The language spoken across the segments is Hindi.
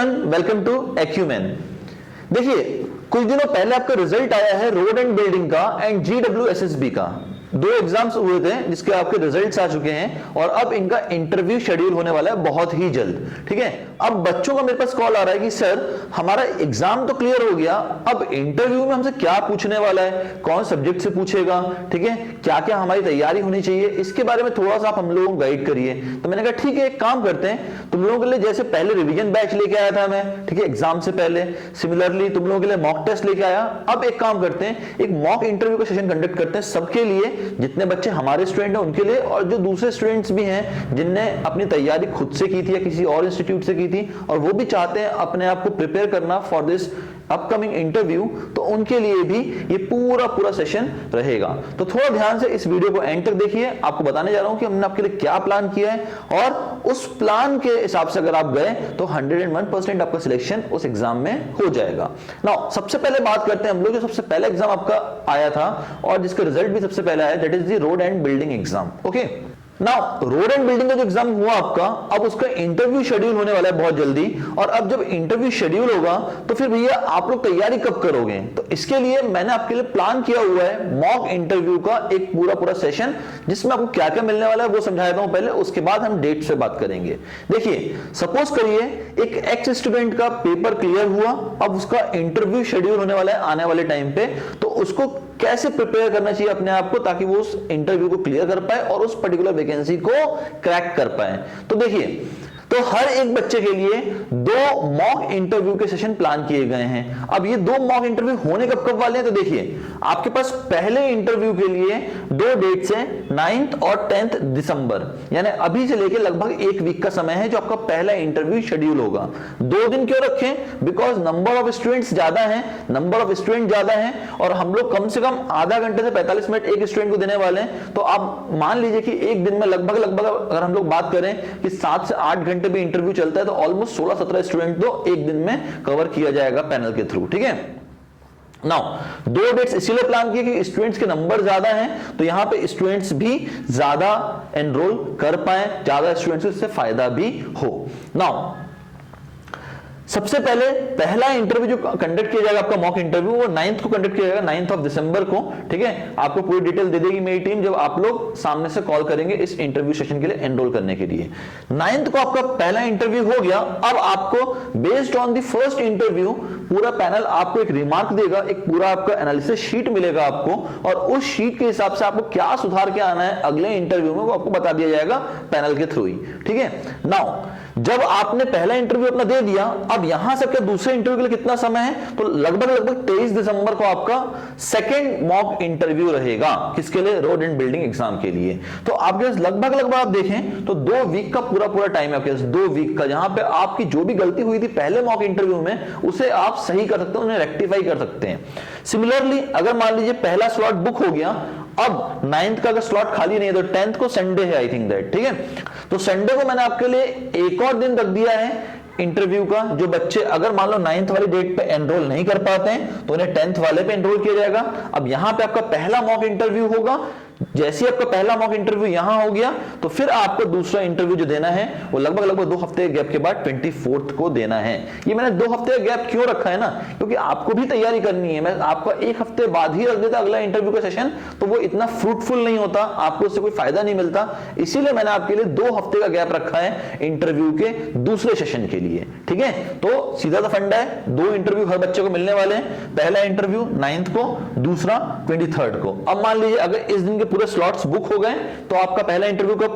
Everyone, welcome to acumen. देखिए, कुछ दिनों पहले आपका रिजल्ट आया है रोड एंड बिल्डिंग का एंड GWSSB का। दो एग्जाम्स हुए थे जिसके आपके रिजल्ट्स आ चुके हैं और अब इनका इंटरव्यू शेड्यूल होने वाला है बहुत ही जल्द। ठीक है, अब बच्चों का मेरे पास कॉल आ रहा है कि सर हमारा एग्जाम तो क्लियर हो गया, अब इंटरव्यू में हमसे क्या पूछने वाला है, कौन सब्जेक्ट से पूछेगा, ठीक है, क्या क्या हमारी तैयारी होनी चाहिए, इसके बारे में थोड़ा सा आप हम लोगों को गाइड करिए। तो मैंने कहा ठीक है, एक काम करते हैं, तुम लोगों के लिए जैसे पहले रिवीजन बैच लेके आया था मैं, ठीक है, एग्जाम से पहले, सिमिलरली तुम लोगों के लिए मॉक टेस्ट लेके आया। अब एक काम करते हैं, एक मॉक इंटरव्यू का सेशन कंडक्ट करते हैं सबके लिए, जितने बच्चे हमारे स्टूडेंट हैं उनके लिए और जो दूसरे स्टूडेंट्स भी हैं जिनने अपनी तैयारी खुद से की थी या किसी और इंस्टीट्यूट से की थी और वो भी चाहते हैं अपने आप को प्रिपेयर करना फॉर दिस अपकमिंग इंटरव्यू, तो उनके लिए भी ये पूरा सेशन रहेगा। तो थोड़ा ध्यान से इस वीडियो को एंड तक देखिए, आपको बताने जा रहा हूं कि हमने आपके लिए क्या प्लान किया है और उस प्लान के हिसाब से अगर आप गए तो 101% आपका सिलेक्शन उस एग्जाम में हो जाएगा। नाउ सबसे पहले बात करते हैं हम लोग जो सबसे पहला एग्जाम आपका आया था और जिसका रिजल्ट भी सबसे पहले आया, that is the road and building exam. Okay, now road and building का जो एग्जाम हुआ आपका, अब उसका इंटरव्यू शेड्यूल होने वाला है बहुत जल्दी। और अब जब इंटरव्यू शेड्यूल होगा तो फिर भैया आप लोग तैयारी कब करोगे? तो इसके लिए मैंने आपके लिए प्लान किया हुआ है मॉक इंटरव्यू का एक पूरा सेशन, जिसमें आपको क्या क्या मिलने वाला है वो समझा देता हूं पहले, उसके बाद हम डेट से बात करेंगे। देखिए, सपोज करिए एक एक्स स्टूडेंट का पेपर क्लियर हुआ, अब उसका इंटरव्यू शेड्यूल होने वाला है आने वाले टाइम पे, तो उसको कैसे प्रिपेयर करना चाहिए अपने आप को ताकि वो उस इंटरव्यू को क्लियर कर पाए और उस पर्टिकुलर वैकेंसी को क्रैक कर पाए। तो देखिए, तो हर एक बच्चे के लिए दो मॉक इंटरव्यू के सेशन प्लान किए गए हैं। अब ये दो मॉक इंटरव्यू होने कब वाले हैं? तो देखिए, आपके पास पहले इंटरव्यू के लिए दो डेट्स हैं, 9th और 10th दिसंबर, यानी अभी से लेके लगभग एक वीक का समय है जो आपका पहला इंटरव्यू शेड्यूल होगा। 2 दिन क्यों रखें? बिकॉज नंबर ऑफ स्टूडेंट्स ज्यादा है और हम लोग कम से कम आधा घंटे से 45 मिनट एक स्टूडेंट को देने वाले हैं। तो आप मान लीजिए कि एक दिन में लगभग अगर हम लोग बात करें कि 7 से 8 घंटे भी इंटरव्यू चलता है तो ऑलमोस्ट 16-17 स्टूडेंट तो एक दिन में कवर किया जाएगा पैनल के थ्रू। ठीक है, नाउ 2 डेट्स इसीलिए प्लान किए कि स्टूडेंट्स के नंबर ज्यादा हैं तो यहां पे स्टूडेंट्स भी ज्यादा एनरोल कर पाए, ज्यादा स्टूडेंट्स को इससे फायदा भी हो। नाउ सबसे पहले पहला इंटरव्यू जो कंडक्ट किया जाएगा आपका मॉक इंटरव्यू, वो 9th को कंडक्ट किया जाएगा, 9th ऑफ दिसंबर को। ठीक है, आपको पूरी डिटेल दे देगी मेरी टीम जब आप लोग सामने से कॉल करेंगे इस इंटरव्यू सेशन के लिए एनरोल करने के लिए। 9th को आपका पहला इंटरव्यू हो गया। अब आपको based on the first interview पूरा पैनल आपको एक रिमार्क देगा, एक पूरा आपका एनालिसिस शीट मिलेगा आपको और उस शीट के हिसाब से आपको क्या सुधार के आना है अगले इंटरव्यू में वो आपको बता दिया जाएगा पैनल के थ्रू ही। ठीक है, नाउ जब आपने पहला इंटरव्यू अपना दे दिया, अब यहां से आपके दूसरे इंटरव्यू के लिए कितना समय है? तो लगभग 23 दिसंबर को आपका सेकंड मॉक इंटरव्यू रहेगा। किसके लिए? रोड एंड बिल्डिंग एग्जाम के लिए। तो आपके पास लगभग आप देखें तो 2 वीक का पूरा टाइम है आपके पास, 2 वीक का, जहां पे आपकी जो भी गलती हुई थी पहले मॉक इंटरव्यू में उसे आप सही कर सकते हैं, उन्हें रेक्टिफाई कर सकते हैं। सिमिलरली अगर मान लीजिए पहला स्लॉट बुक हो गया, अब 9th का अगर स्लॉट खाली नहीं है तो 10th को संडे है आई थिंक दैट। ठीक है, तो संडे को मैंने आपके लिए एक और दिन रख दिया है इंटरव्यू का। जो बच्चे अगर मान लो 9th वाली डेट पे एनरोल नहीं कर पाते हैं तो उन्हें 10th वाले पे एनरोल किया जाएगा। अब यहां पे आपका पहला मॉक इंटरव्यू होगा, जैसे ही आपका पहला मॉक इंटरव्यू यहां हो गया तो फिर आपको दूसरा इंटरव्यू जो देना है वो लगभग 2 हफ्ते के गैप के बाद 24th को देना है। ये मैंने 2 हफ्ते का गैप क्यों रखा है ना, क्योंकि आपको भी तैयारी करनी है। मैं आपका 1 हफ्ते बाद ही रख देता अगला इंटरव्यू का सेशन तो वो इतना फ्रूटफुल नहीं होता, आपको उससे कोई फायदा नहीं मिलता। इसीलिए मैंने आपके लिए 2 हफ्ते का गैप रखा है इंटरव्यू के दूसरे सेशन के लिए। ठीक है, तो सीधा सा फंडा है, 2 इंटरव्यू हर बच्चे को मिलने वाले हैं। पहला इंटरव्यू 9th को, दूसरा 23rd को। अब मान लीजिए अगर इस दिन के पूरे स्लॉट्स बुक हो गए तो आपका पहला इंटरव्यू का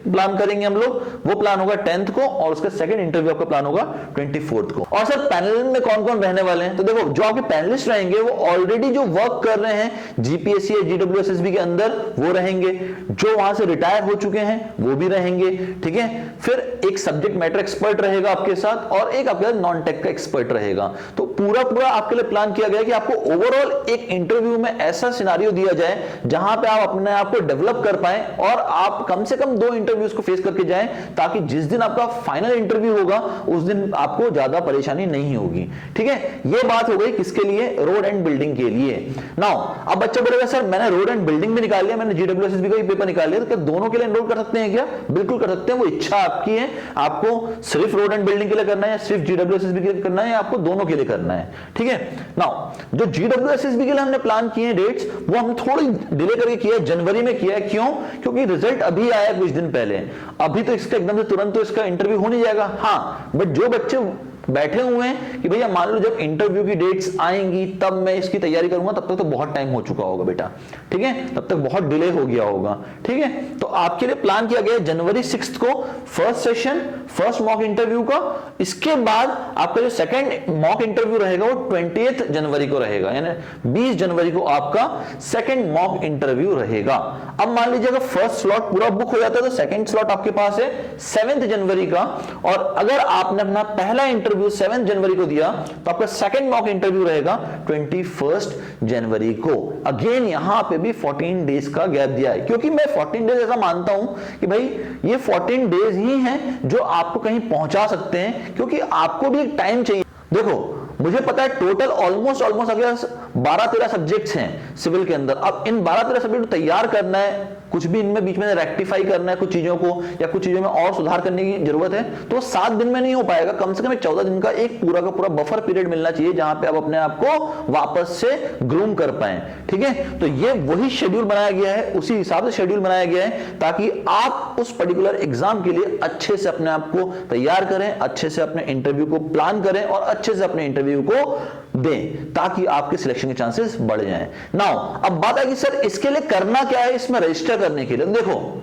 प्लान करेंगे हम लोग, वो प्लान होगा 10th को और उसका सेकंड इंटरव्यू आपका प्लान होगा 24th को। और सर पैनल में कौन कौन रहने वाले हैं? तो देखो, जो आपके पैनलिस्ट रहेंगे वो ऑलरेडी जो वर्क कर रहे हैं जीपीएससी या GWSSB के अंदर वो रहेंगे, जो वहां से रिटायर हो चुके हैं वो भी रहेंगे। ठीक है, फिर एक सब्जेक्ट मैटर एक्सपर्ट रहेगा आपके साथ और एक आपके नॉन टेक का एक्सपर्ट रहेगा। तो पूरा आपके लिए प्लान किया गया कि आपको ओवरऑल एक इंटरव्यू में ऐसा सिनेरियो दिया जाए जहां पे आप अपने अपने आप को डेवलप कर पाए और आप कम से कम 2 इंटरव्यूज को फेस करके जाएं, ताकि जिस दिन आपका फाइनल इंटरव्यू होगा उस दिन आपको ज्यादा परेशानी नहीं होगी। ठीक है, ये बात हो गई किसके लिए, रोड एंड बिल्डिंग के लिए। नाउ अब बच्चा बोलेगा सर मैंने रोड एंड बिल्डिंग भी निकाल लिया, मैंने GWSSB का भी पेपर निकाल लिया, तो क्या दोनों के लिए एनरोल कर सकते हैं क्या? बिल्कुल कर सकते हैं, वो इच्छा आपकी है, आपको सिर्फ रोड एंड बिल्डिंग के लिए करना है या सिर्फ GWSSB के लिए करना है या आपको दोनों के लिए करना है। ठीक है, नाउ जो GWSSB के लिए हमने प्लान किए हैं डेट्स, वो हमने थोड़ी डिले करके किया है, जनवरी में किया है। क्यों? क्योंकि रिजल्ट अभी आया कुछ दिन पहले, अभी तो इसका एकदम से तुरंत तो इसका इंटरव्यू हो नहीं जाएगा। हाँ, बट जो बच्चे बैठे हुए हैं कि भैया मान लो जब इंटरव्यू की डेट्स आएंगी तब मैं इसकी तैयारी करूंगा, तब तक तो बहुत टाइम हो चुका होगा बेटा। ठीक है, तब तक बहुत डिले हो गया होगा। ठीक है, तो आपके लिए प्लान किया गया है जनवरी 6 को first session, first mock interview का। इसके बाद आपका जो सेकंड मॉक इंटरव्यू रहेगा वो 20 जनवरी को रहेगा, यानी 20 जनवरी को आपका सेकंड मॉक इंटरव्यू रहेगा। अब मान लीजिए अगर फर्स्ट स्लॉट पूरा बुक हो जाता है तो सेकंड स्लॉट आपके पास है 7 जनवरी का, और अगर आपने अपना पहला इंटरव्यू 7 जनवरी को दिया तो आपका सेकंड मॉक इंटरव्यू रहेगा 21 जनवरी को। अगेन यहां पे भी 14 डेज का गैप दिया है, क्योंकि मैं 14 डेज ऐसा मानता हूं कि भाई ये 14 डेज ही हैं जो आपको कहीं पहुंचा सकते हैं, क्योंकि आपको भी टाइम चाहिए। देखो मुझे पता है टोटल ऑलमोस्ट अगर 12-13 सब्जेक्ट्स हैं सिविल के अंदर। अब इन 12-13 सब्जेक्ट को तैयार करना है, कुछ भी इनमें बीच में रेक्टिफाई करना है कुछ चीजों को, या कुछ चीजों में और सुधार करने की जरूरत है, तो 7 दिन में नहीं हो पाएगा। कम से कम 14 दिन का एक पूरा का पूरा बफर पीरियड मिलना चाहिए जहां पे आप अपने आप को वापस से ग्रूम कर पाए। ठीक है, तो ये वही शेड्यूल बनाया गया है, उसी हिसाब से शेड्यूल बनाया गया है ताकि आप उस पर्टिकुलर एग्जाम के लिए अच्छे से अपने आप को तैयार करें, अच्छे से अपने इंटरव्यू को प्लान करें और अच्छे से अपने इंटरव्यू को दें, ताकि आपके सिलेक्शन के चांसेस बढ़ जाएं। नाउ अब बात है कि सर इसके लिए करना क्या है, इसमें रजिस्टर करने के लिए। देखो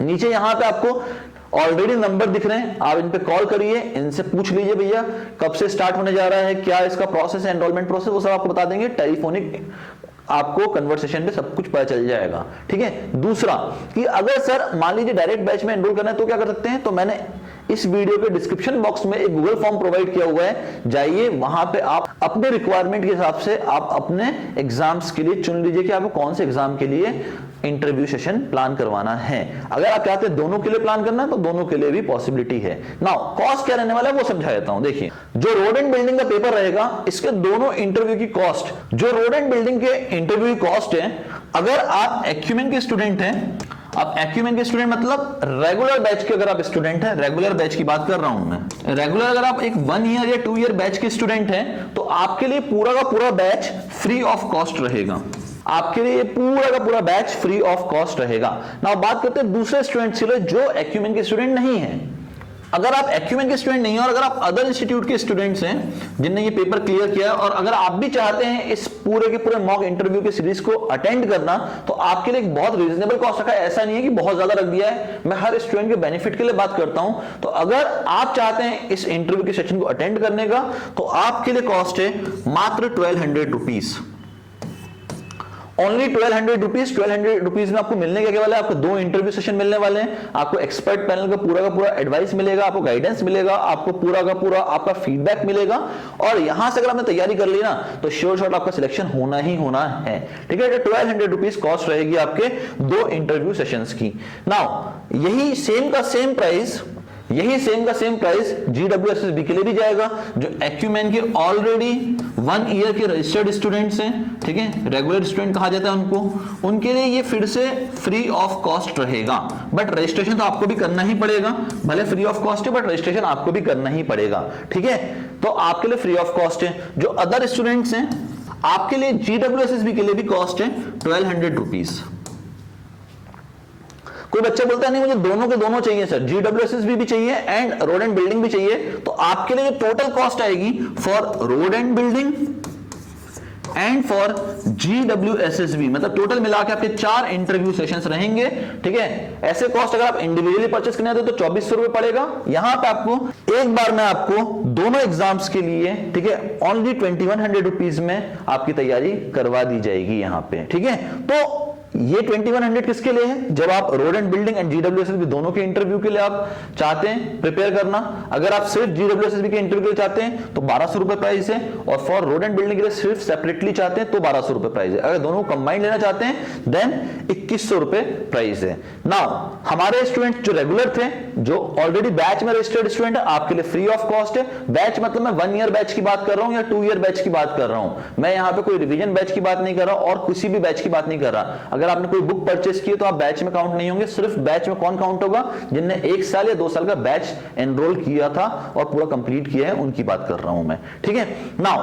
नीचे यहां पे आपको ऑलरेडी नंबर दिख रहे हैं, आप इन पे कॉल करिए, इनसे पूछ लीजिए भैया कब से स्टार्ट होने जा रहा है, क्या इसका प्रोसेस है, एनरोलमेंट प्रोसेस, वो सब आपको बता देंगे। टेलीफोनिक आपको कन्वर्सेशन पे सब कुछ पता चल जाएगा। ठीक है, दूसरा कि अगर सर मान लीजिए डायरेक्ट बैच में एनरोल करना है तो क्या कर सकते हैं, तो मैंने इस वीडियो के डिस्क्रिप्शन बॉक्स में एक गूगल फॉर्म प्रोवाइड किया हुआ है, जाइए वहां पे आप अपने रिक्वायरमेंट के हिसाब से आप अपने एग्जाम्स के लिए चुन लीजिए कि आपको कौन से एग्जाम के लिए इंटरव्यू सेशन प्लान करवाना है। अगर आप चाहते हैं दोनों के लिए प्लान करना है तो दोनों के लिए भी पॉसिबिलिटी है। नाउ कॉस्ट क्या रहने वाला है वो समझा देता हूं। देखिए जो रोड एंड बिल्डिंग का पेपर रहेगा इसके दोनों इंटरव्यू की कॉस्ट, जो रोड एंड बिल्डिंग के इंटरव्यू की कॉस्ट है, अगर आप एक्यूमेन के स्टूडेंट हैं, अब एक्यूमेन के स्टूडेंट मतलब रेगुलर बैच के अगर आप स्टूडेंट हैं, रेगुलर बैच की बात कर रहा हूं मैं, रेगुलर अगर आप एक 1 ईयर या 2 ईयर बैच के स्टूडेंट हैं तो आपके लिए पूरा का पूरा बैच फ्री ऑफ कॉस्ट रहेगा। आपके लिए पूरा का पूरा बैच फ्री ऑफ कॉस्ट रहेगा। नाउ बात करते हैं दूसरे स्टूडेंट्स के लिए जो एक्यूमेन के स्टूडेंट नहीं हैं। अगर आप एक्यूमेन के स्टूडेंट नहीं हैं और अगर आप अदर इंस्टीट्यूट के स्टूडेंट्स हैं जिनने ये पेपर क्लियर किया है और अगर आप भी चाहते हैं इस पूरे के पूरे मॉक इंटरव्यू के सीरीज को अटेंड करना, तो आपके लिए एक बहुत रीजनेबल कॉस्ट रखा है। ऐसा नहीं है कि बहुत ज्यादा रख दिया है, मैं हर स्टूडेंट के बेनिफिट के लिए बात करता हूं। तो अगर आप चाहते हैं इस इंटरव्यू के सेशन को अटेंड करने का तो आपके लिए कॉस्ट है मात्र 1200 रुपीज, ओनली 1200 रुपीज। 1200 रुपीज में आपको मिलने क्या वाला है, आपको 2 इंटरव्यू सेशन मिलने वाले हैं, आपको एक्सपर्ट पैनल का पूरा एडवाइस मिलेगा, आपको गाइडेंस मिलेगा, आपको पूरा का पूरा आपका फीडबैक मिलेगा, और यहां से अगर आपने तैयारी कर ली ना तो श्योर शॉट आपका सिलेक्शन होना ही होना है। ठीक है, 1200 रुपीज कॉस्ट रहेगी आपके 2 इंटरव्यू सेशंस की। नाउ यही सेम का सेम प्राइस GWSSB के लिए भी जाएगा, जो एक्यूमेन के ऑलरेडी 1 ईयर के रजिस्टर्ड स्टूडेंट्स हैं। ठीक है, रेगुलर स्टूडेंट कहा जाता है उनको, उनके लिए ये फिर से फ्री ऑफ कॉस्ट रहेगा। बट रजिस्ट्रेशन तो आपको भी करना ही पड़ेगा, भले फ्री ऑफ कॉस्ट है बट रजिस्ट्रेशन आपको भी करना ही पड़ेगा। ठीक है, तो आपके लिए फ्री ऑफ कॉस्ट है। जो अदर स्टूडेंट्स हैं आपके लिए GWSSB के लिए भी कॉस्ट है 1200 रुपीज। कोई बच्चा बोलता है नहीं मुझे दोनों के दोनों चाहिए सर, GWSSB भी चाहिए एंड रोड एंड बिल्डिंग भी चाहिए, तो आपके लिए टोटल कॉस्ट आएगी for road and building and for GWSSB, मतलब टोटल मिला के आपके 4 इंटरव्यू सेशंस रहेंगे। ठीक है, ऐसे कॉस्ट अगर आप इंडिविजुअली परचेस करने आते तो 2400 रुपए पड़ेगा। यहां पे आपको एक बार में आपको दोनों एग्जाम्स के लिए, ठीक है, ओनली 2100 रुपीज में आपकी तैयारी करवा दी जाएगी यहां पे। ठीक है, तो ये 2100 किसके लिए है? जब आप रोड एंड बिल्डिंग एंड जीडब्ल्यूएसएसबी दोनों के इंटरव्यू के लिए आप चाहते हैं प्रिपेयर करना। अगर आप सिर्फ जीडब्ल्यूएसएसबी के इंटरव्यू के लिए चाहते हैं तो 1200 रुपए प्राइस है, और फॉर रोड एंड बिल्डिंग के लिए सिर्फ सेपरेटली चाहते हैं तो 1200 रुपए प्राइस है। अगर दोनों कंबाइंड लेना चाहते हैं देन 2100 रुपए प्राइस है। नाउ हमारे स्टूडेंट जो रेगुलर थे, जो ऑलरेडी बैच में रजिस्टर्ड स्टूडेंट है, आपके लिए फ्री ऑफ कॉस्ट है। बैच मतलब मैं 1 ईयर बैच की बात कर रहा हूं या 2 ईयर बैच की बात कर रहा हूं। मैं यहां पे कोई रिवीजन बैच की बात नहीं कर रहा और किसी भी बैच की बात नहीं कर रहा। अगर आपने कोई बुक परचेस की तो आप बैच में काउंट नहीं होंगे। सिर्फ बैच में कौन काउंट होगा? जिनने 1 साल या 2 साल का बैच एनरोल किया था और पूरा कंप्लीट किया है, उनकी बात कर रहा हूं मैं, ठीक है। नाउ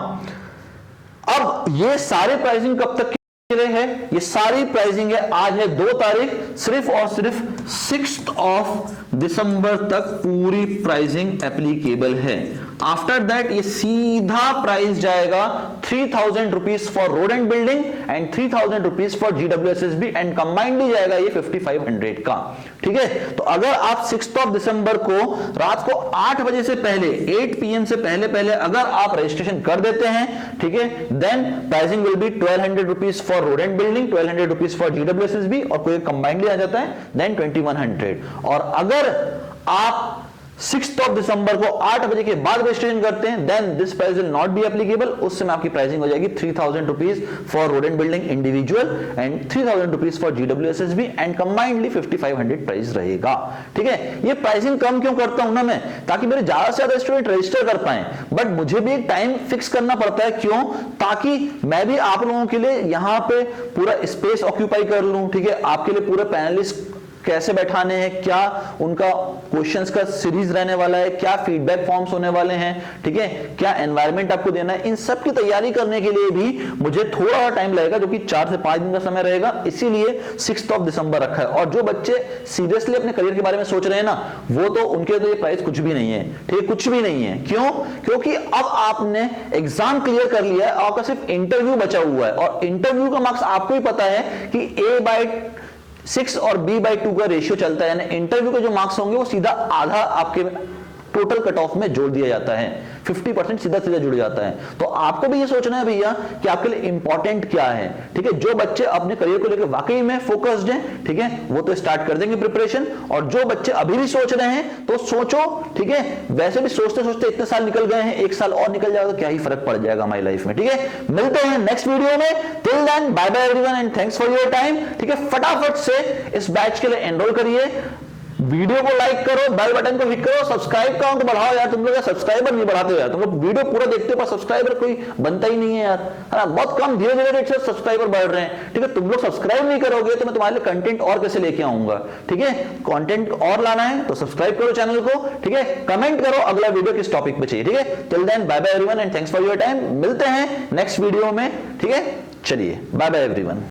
अब ये सारे प्राइसिंग कब तक है? ये सारी प्राइसिंग है, आज है 2 तारीख, सिर्फ और सिर्फ 6 दिसंबर तक पूरी प्राइसिंग एप्लीकेबल है। आफ्टर दैट ये सीधा प्राइस जाएगा 3000 rupees for road and building and 3000 rupees for GWSSB and combinedly जाएगा ये 5500 का, ठीक है। तो अगर आप 6 दिसंबर को रात को 8 बजे से पहले 8 PM से पहले अगर आप रजिस्ट्रेशन कर देते हैं, ठीक है, then pricing will be 1200 rupees for road and building, 1200 rupees for GWSSB, और कोई कंबाइंडली आ जाता है देन 2100। और अगर आप 6 दिसंबर को 8 बजे के बाद रजिस्ट्रेशन करते हैं then this price will not be applicable. उस समय आपकी प्राइसिंग हो जाएगी 3000 rupees for road and building individual and 3000 rupees for GWSSB and combinedly 5500 price रहेगा, ठीक है। ये प्राइसिंग कम क्यों करता हूं ना मैं? ताकि मेरे ज्यादा से ज्यादा स्टूडेंट रजिस्टर कर पाए, बट मुझे भी एक टाइम फिक्स करना पड़ता है। क्यों? ताकि मैं भी आप लोगों के लिए यहां पे पूरा स्पेस ऑक्यूपाई कर लूं, ठीक है। आपके लिए पूरे पैनलिस्ट कैसे बैठाने हैं, क्या उनका क्वेश्चंस का सीरीज रहने वाला है, क्या फीडबैक फॉर्म्स होने वाले हैं, ठीक है, क्या एनवायरनमेंट आपको देना है, इन सब की तैयारी करने के लिए भी मुझे थोड़ा टाइम लगेगा, जो कि 4 से 5 दिन का समय रहेगा। इसीलिए 6 दिसंबर रखा है। और जो बच्चे सीरियसली अपने करियर के बारे में सोच रहे हैं ना, वो तो उनके तो ये प्राइस कुछ भी नहीं है, ठीक है, कुछ भी नहीं है। क्यों? क्योंकि अब आपने एग्जाम क्लियर कर लिया है, आपका सिर्फ इंटरव्यू बचा हुआ है, और इंटरव्यू का मार्क्स आपको ही पता है कि A/6 और B/2 का रेशियो चलता है, यानी इंटरव्यू के जो मार्क्स होंगे वो सीधा आधा आपके टोटल कट ऑफ में जोड़ दिया जाता है, 50% सीधा सीधा जुड़ जाता है। तो आपको भी ये सोचना है भैया कि आपके लिए इंपॉर्टेंट क्या है, ठीक है। जो बच्चे अपने करियर को लेकर वाकई में फोकस्ड हैं, ठीक है, वो तो स्टार्ट कर देंगे प्रिपरेशन। और जो बच्चे अभी भी सोच रहे हैं तो सोचो, ठीक है। वैसे भी सोचते सोचते इतने साल निकल गए हैं, 1 साल और निकल जाएगा तो क्या ही फर्क पड़ जाएगा हमारी लाइफ में, ठीक है। मिलते हैं नेक्स्ट वीडियो में। Till then bye bye everyone and thanks for your time, ठीक है। फटाफट से इस बैच के लिए एनरोल करिए, वीडियो को लाइक करो, बेल बटन को हिट करो, सब्सक्राइब काउंट बढ़ाओ यार। तुम लोग सब्सक्राइबर नहीं बढ़ाते हो यार, तुम लोग वीडियो पूरा देखते हो पर सब्सक्राइबर कोई बनता ही नहीं है यार, है ना। बहुत कम धीरे धीरे रेट से सब्सक्राइबर बढ़ रहे हैं, ठीक है। तुम लोग सब्सक्राइब नहीं करोगे तो मैं तुम्हारे लिए कंटेंट और कैसे लेके आऊंगा, ठीक है। कंटेंट और लाना है तो सब्सक्राइब करो चैनल को, ठीक है। कमेंट करो अगला वीडियो किस टॉपिक पे चाहिए, ठीक है। Till then bye bye everyone and thanks for your time. मिलते हैं नेक्स्ट वीडियो में, ठीक है। चलिए बाय बाय एवरीवन।